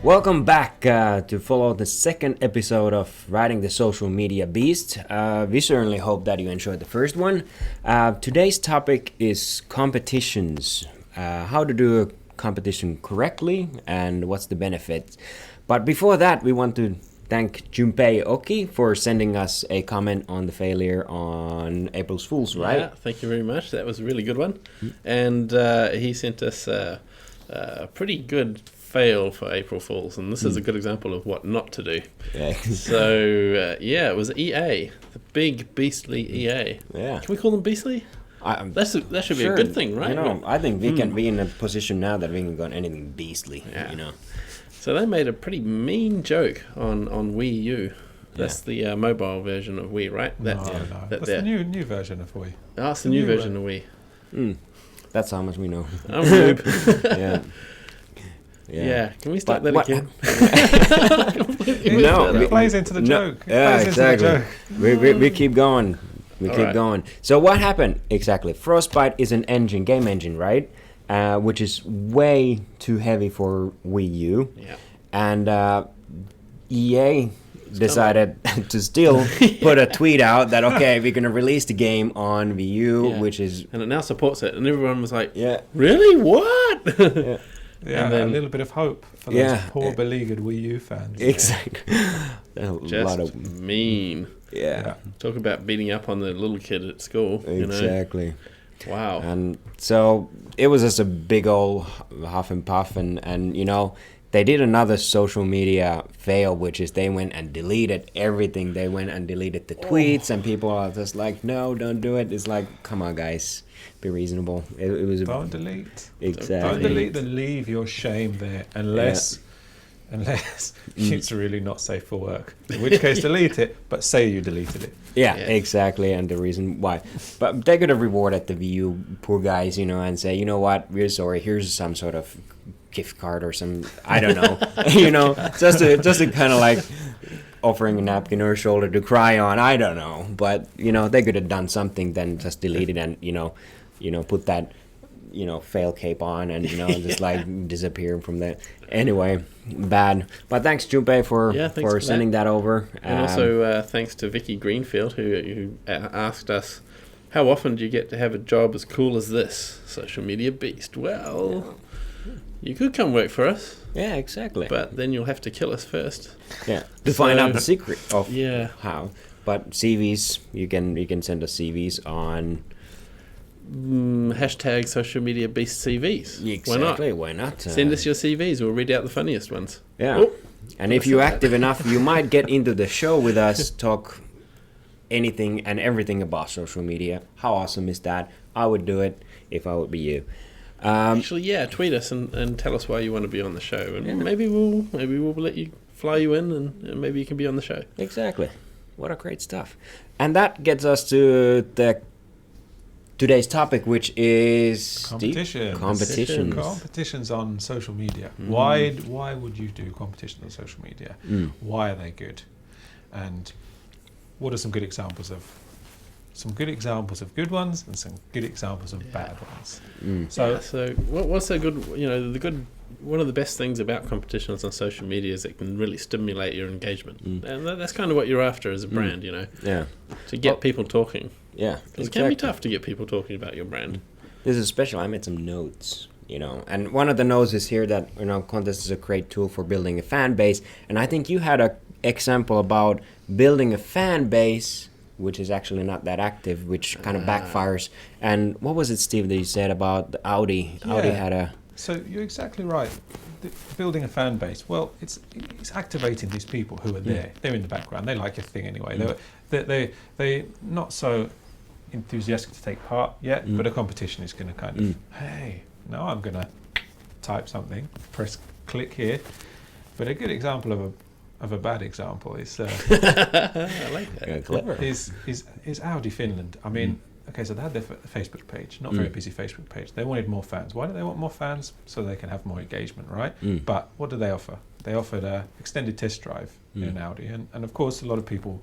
Welcome back to follow the second episode of Riding the Social Media Beast. We certainly hope that you enjoyed the first one. Today's topic is competitions. How to do a competition correctly and what's the benefit. But before that, we want to thank Junpei Oki for sending us a comment on the failure on April's Fools, right? Yeah, thank you very much. That was a really good one. And he sent us a pretty good fail for April Fools, and this is a good example of what not to do. Yeah. So, it was EA, the big beastly EA. Yeah. Can we call them beastly? That should be a good thing, right? You know, I think we can be in a position now that we can go on anything beastly, you know. So they made a pretty mean joke on Wii U. That's the mobile version of Wii, right? No. That's the new version of Wii. Oh, it's the new version of Wii. That's how much we know. I'm a noob. Yeah. Can we start that again? No, It plays into the joke. Yeah, exactly. We keep going. We keep going. So what happened exactly? Frostbite is an game engine, right? Which is way too heavy for Wii U. Yeah. And EA decided to still put a tweet out that, okay, we're going to release the game on Wii U, which is... And it now supports it. And everyone was like, Yeah. Really? What? Yeah, and then, a little bit of hope for those poor beleaguered Wii U fans. Exactly. Just mean. Yeah. Talk about beating up on the little kid at school. Exactly. You know? Wow. And so it was just a big old huff and puff, and you know, they did another social media fail, which is they went and deleted everything. They went and deleted the tweets, and people are just like, no, don't do it. It's like, come on, guys, be reasonable. It was don't delete. Exactly. Don't delete and leave your shame there unless it's really not safe for work. In which case, delete it, but say you deleted it. Yeah, exactly, and the reason why. But they could have rewarded the VU poor guys, you know, and say, you know what, we're sorry, here's some sort of gift card or some, I don't know, you know, just to kind of like offering a napkin or a shoulder to cry on, I don't know. But, you know, they could have done something, then just delete it and, you know, put that, you know, fail cape on and, you know, just like disappear from that. Anyway, bad. But thanks, Junpei, for sending that over. And also thanks to Vicky Greenfield, who asked us, how often do you get to have a job as cool as this, social media beast? Well, you could come work for us. Yeah, exactly. But then you'll have to kill us first. Yeah, to find out the secret of how. But CVs, you can send us CVs on... hashtag social media beast CVs. Exactly. Why not? Send us your CVs. We'll read out the funniest ones. Yeah. Oh, and if you're active enough, you might get into the show with us, talk anything and everything about social media. How awesome is that? I would do it if I would be you. Actually, tweet us and tell us why you want to be on the show, and maybe we'll let you fly you in, and maybe you can be on the show. Exactly. What a great stuff. And that gets us to today's topic, which is competitions on social media. Why would you do competitions on social media? Why are they good? And what are some good examples of good ones and some good examples of bad ones? So what's so good? You know, one of the best things about competitions on social media is it can really stimulate your engagement, and that's kind of what you're after as a brand. You know, to get people talking. Yeah, it can be tough to get people talking about your brand. This is special. I made some notes, you know, and one of the notes is here that, you know, contest is a great tool for building a fan base, and I think you had an example about building a fan base which is actually not that active, which kind of backfires. And what was it, Steve, that you said about the Audi? Yeah. Audi had a... So you're exactly right. Building a fan base, well, it's activating these people who are there. They're in the background. They like your thing anyway. They're not so enthusiastic to take part yet, but a competition is going to kind of, hey, now I'm going to type something, press click here. But a good example of a bad example is I like that. Is Audi Finland. I mean, okay, so they had their Facebook page, not very busy Facebook page. They wanted more fans. Why do they want more fans? So they can have more engagement, right? But what do they offer? They offered an extended test drive in an Audi, and of course a lot of people,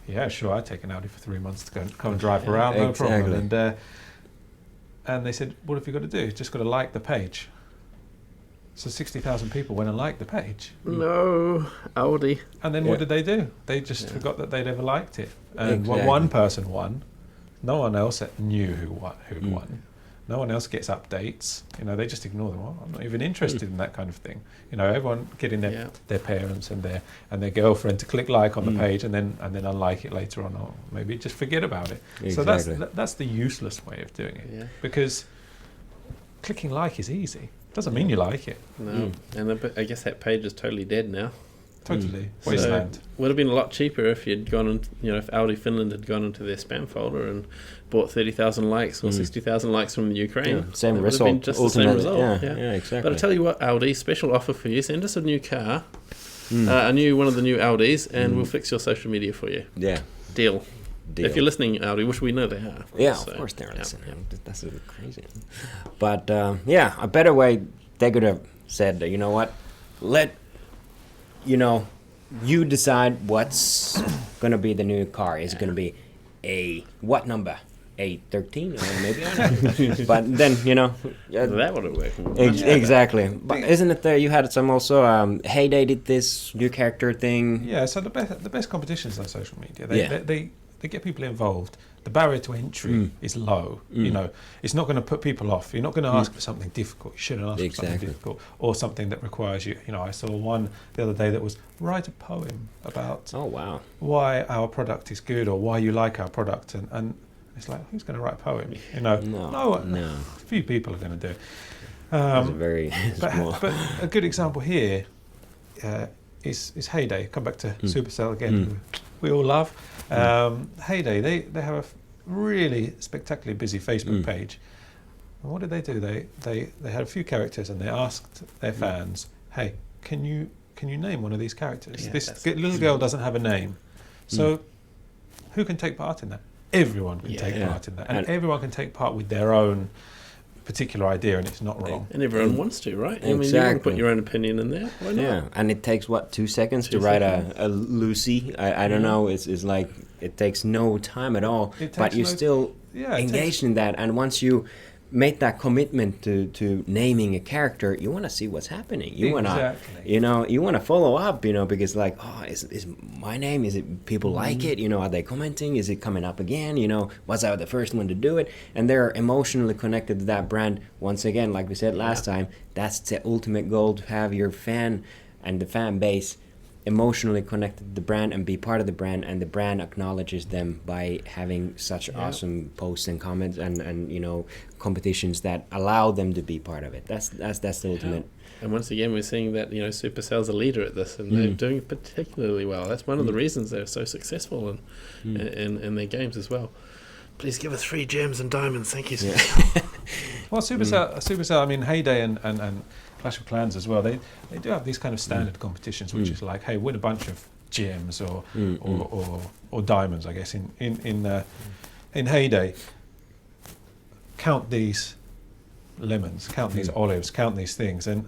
yeah, sure, I'd take an Audi for 3 months to go and drive around, no problem. And they said, what have you got to do? Just got to like the page. So 60,000 people went and liked the page. No, Aldi. And then what did they do? They just forgot that they'd ever liked it. And Exactly. one person won. No one else knew who'd won. No one else gets updates. They just ignore them. I'm not even interested in that kind of thing. Everyone getting their parents and their girlfriend to click like on the page and then unlike it later on, or maybe just forget about it. Exactly. So that's the useless way of doing it. Yeah. Because clicking like is easy. Doesn't mean you like it. No, and I guess that page is totally dead now. Totally. So Wasteland. would have been a lot cheaper if you'd gone on, if Aldi Finland had gone into their spam folder and bought 30,000 likes or 60,000 likes from the Ukraine. Yeah, same It would have result. been just the same result. Yeah, exactly. But I tell you what, Aldi, special offer for you. Send us a new car, one of the new Aldis, and we'll fix your social media for you. Yeah. Deal. If you're listening, Aldi, which we know they are. Of course they're listening. That's crazy. But a better way they could have said, you know what, you decide what's going to be the new car. Is it going to be a what number? A 13 or maybe I don't know. But then, that would have worked. Exactly. But isn't it there? You had some also. Heyday did this new character thing. Yeah. So the best competitions on social media, they get people involved. The barrier to entry is low. It's not going to put people off. You're not going to ask for something difficult. You shouldn't ask for something difficult or something that requires you. I saw one the other day that was write a poem about why our product is good or why you like our product, and it's like, who's going to write a poem? No. A few people are going to do it. Very small. But a good example here is Heyday. Come back to Supercell again, who we all love. Heyday, they have a really spectacularly busy Facebook page. And what did they do? They had a few characters and they asked their fans, hey, can you name one of these characters? Yeah, this little girl doesn't have a name. So who can take part in that? Everyone can take part in that. And everyone can take part with their own particular idea, and it's not wrong. And everyone wants to, right? Exactly. I mean, you want to put your own opinion in there. Why not? Yeah, and it takes 2 seconds to write a Lucy. I don't know. It's like it takes no time at all, but you still engaged in that. And once you make that commitment to naming a character, you want to see what's happening. You want to, you want to follow up, because is my name? Is it people like it? Are they commenting? Is it coming up again? Was I the first one to do it? And they're emotionally connected to that brand. Once again, like we said last time, that's the ultimate goal, to have your fan and the fan base emotionally connected to the brand and be part of the brand, and the brand acknowledges them by having such awesome posts and comments and competitions that allow them to be part of it. That's the ultimate. And once again, we're seeing that Supercell's a leader at this, and they're doing particularly well. That's one of the reasons they're so successful in their games as well. Please give us free gems and diamonds, thank you. Well, Supercell, I mean, Heyday and Clash of Clans as well, they do have these kind of standard competitions, which is like, hey, win a bunch of gems or diamonds, I guess, in Heyday. Count these lemons, count these olives, count these things, and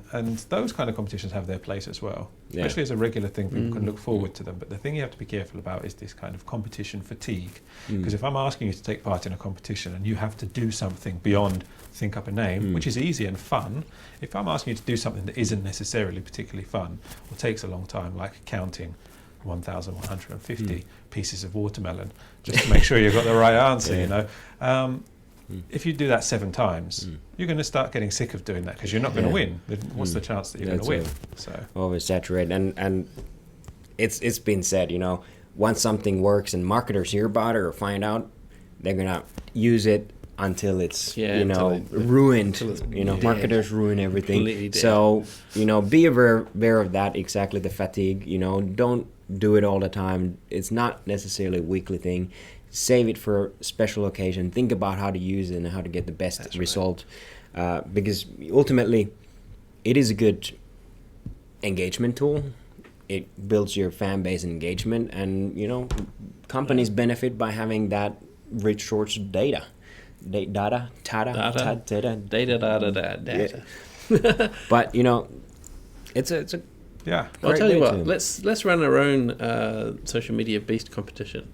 those kind of competitions have their place as well, especially as a regular thing. People can look forward to them, but the thing you have to be careful about is this kind of competition fatigue, because if I'm asking you to take part in a competition and you have to do something beyond think up a name, which is easy and fun, if I'm asking you to do something that isn't necessarily particularly fun or takes a long time, like counting 1,150 pieces of watermelon just to make sure you've got the right answer, if you do that 7 times, you're going to start getting sick of doing that, because you're not going to win. What's the chance that you're going to win? So oversaturated, and it's been said, once something works and marketers hear about it or find out, they're going to use it until it's ruined. Marketers ruin everything. So be aware of that. Exactly, the fatigue. Don't do it all the time. It's not necessarily a weekly thing. Save it for special occasion. Think about how to use it and how to get the best result, because ultimately it is a good engagement tool. It builds your fan base engagement, and companies benefit by having that rich source of data. Data. But it's a yeah. Well, I'll tell you what. Let's run our own social media beast competition.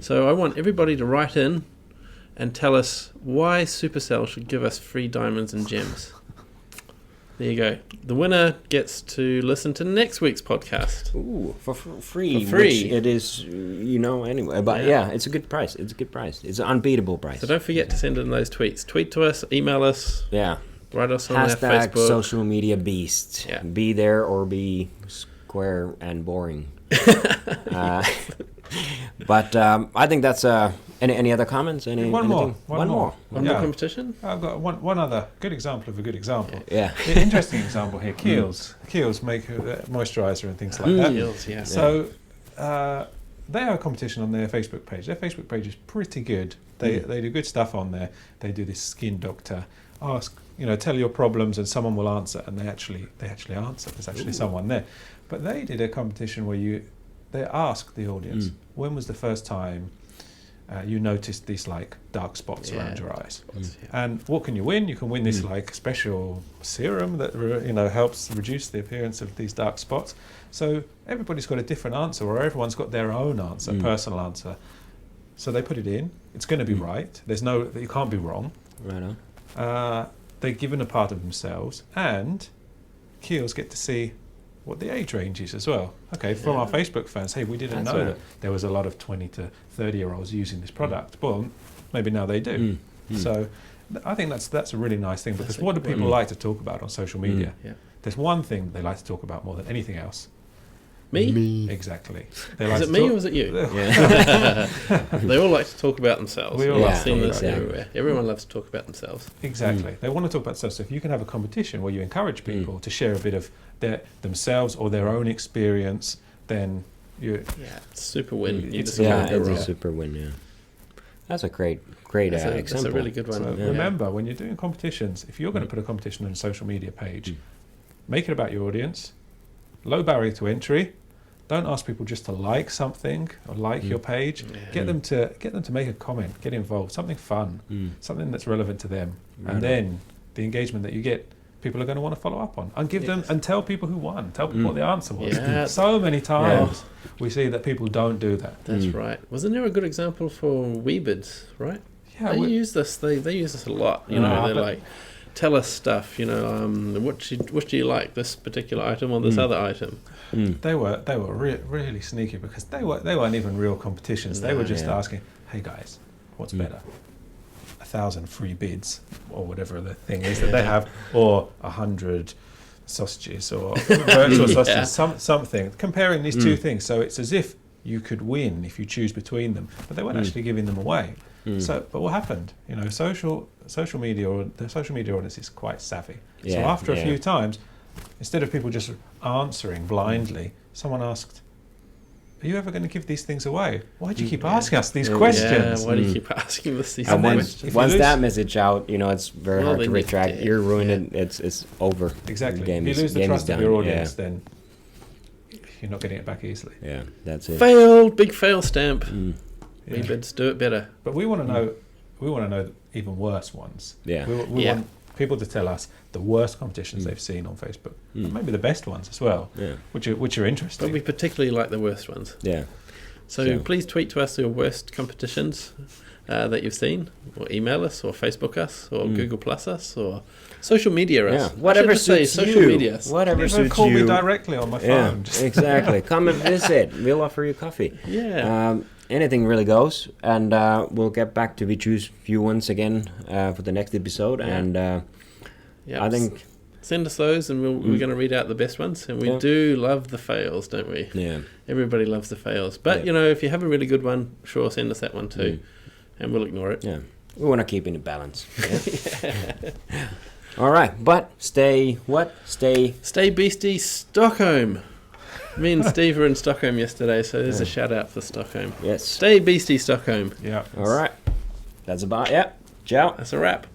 So I want everybody to write in and tell us why Supercell should give us free diamonds and gems. There you go. The winner gets to listen to next week's podcast. Ooh, for free. For free. Which it is, anyway. But yeah, it's a good price. It's an unbeatable price. So don't forget to send in those tweets. Tweet to us, email us. Yeah. Write us on our Hashtag Facebook. social media beast. Yeah. Be there or be square and boring. But I think that's any other comments? One more. One more competition? I've got one other good example of a good example. Yeah. The interesting example here, Kiehl's. Kiehl's make moisturiser and things like that. Kiehl's, yeah. So they have a competition on their Facebook page. Their Facebook page is pretty good. They do good stuff on there. They do this skin doctor. Ask, tell your problems and someone will answer, and they actually answer. There's actually someone there. But they did a competition where they asked the audience, when was the first time you noticed these like dark spots around your eyes? And what can you win? You can win this like special serum that helps reduce the appearance of these dark spots. So everybody's got a different answer, or everyone's got their own answer, personal answer. So they put it in. It's going to be right. You can't be wrong. Right on. They're given a part of themselves, and Kiehl's get to see what the age range is as well. Okay, from our Facebook fans, hey, we didn't know that there was a lot of 20 to 30-year-olds using this product. Well, maybe now they do. So I think that's a really nice thing, because what do people like to talk about on social media? There's one thing they like to talk about more than anything else. Me? Exactly. Is it me or is it you? They all like to talk about themselves. We all I've seen this exactly. everywhere. Everyone loves to talk about themselves. Exactly. They want to talk about themselves. So if you can have a competition where you encourage people to share a bit of themselves or their own experience, then it's super win. It's a super win. Yeah, that's a great example. That's a really good one. So remember, when you're doing competitions, if you're going to put a competition on a social media page, make it about your audience. Low barrier to entry. Don't ask people just to like something or like your page. Get them to make a comment, get involved, something fun, something that's relevant to them, and then the engagement that you get, people are going to want to follow up on, and give them and tell people who won, tell people what the answer was. Yeah. So many times we see that people don't do that. That's right. Wasn't there a good example for Weebids, right? Yeah, they use this. They use this a lot. They're like, tell us stuff. Which do you like, this particular item or this other item? They were really sneaky, because they weren't even real competitions. They were just asking, hey guys, what's better? 1,000 free bids, or whatever the thing is that they have, or 100 sausages, or virtual sausages, something. Comparing these two things, so it's as if you could win if you choose between them, but they weren't actually giving them away. So, but what happened? Social media, or the social media audience is quite savvy. So after a few times, instead of people just answering blindly, someone asked, "Are you ever going to give these things away? Why do you keep asking us these questions? Why do you keep asking us these questions?" Once that message out, it's very hard to retract. You're ruining it. It's over. Exactly. The game if you lose the trust of done. your audience, then you're not getting it back easily. Yeah, that's it. Failed. Big fail stamp. Weebids, do it better. But we want to know. We want to know even worse ones. Yeah. We want people to tell us the worst competitions they've seen on Facebook, and maybe the best ones as well. Yeah. Which are interesting. But we particularly like the worst ones. Yeah. So please tweet to us your worst competitions that you've seen, or email us, or Facebook us, or Google Plus us, or social media us. Yeah. Whatever suits social you. Media. Whatever suits you. Call me directly on my phone. Yeah, exactly. Come and visit. We'll offer you coffee. Yeah. Anything really goes, and we'll get back to we choose few ones again for the next episode. And I think send us those, and we're going to read out the best ones. And we do love the fails, don't we? Yeah. Everybody loves the fails, but if you have a really good one, sure, send us that one too, and we'll ignore it. Yeah, we want to keep in a balance. All right, but stay beastie, Stockholm. Me and Steve were in Stockholm yesterday, so there's a shout out for Stockholm. Yes. Stay beastie, Stockholm. Yeah. All right. That's about it. Ciao. That's a wrap.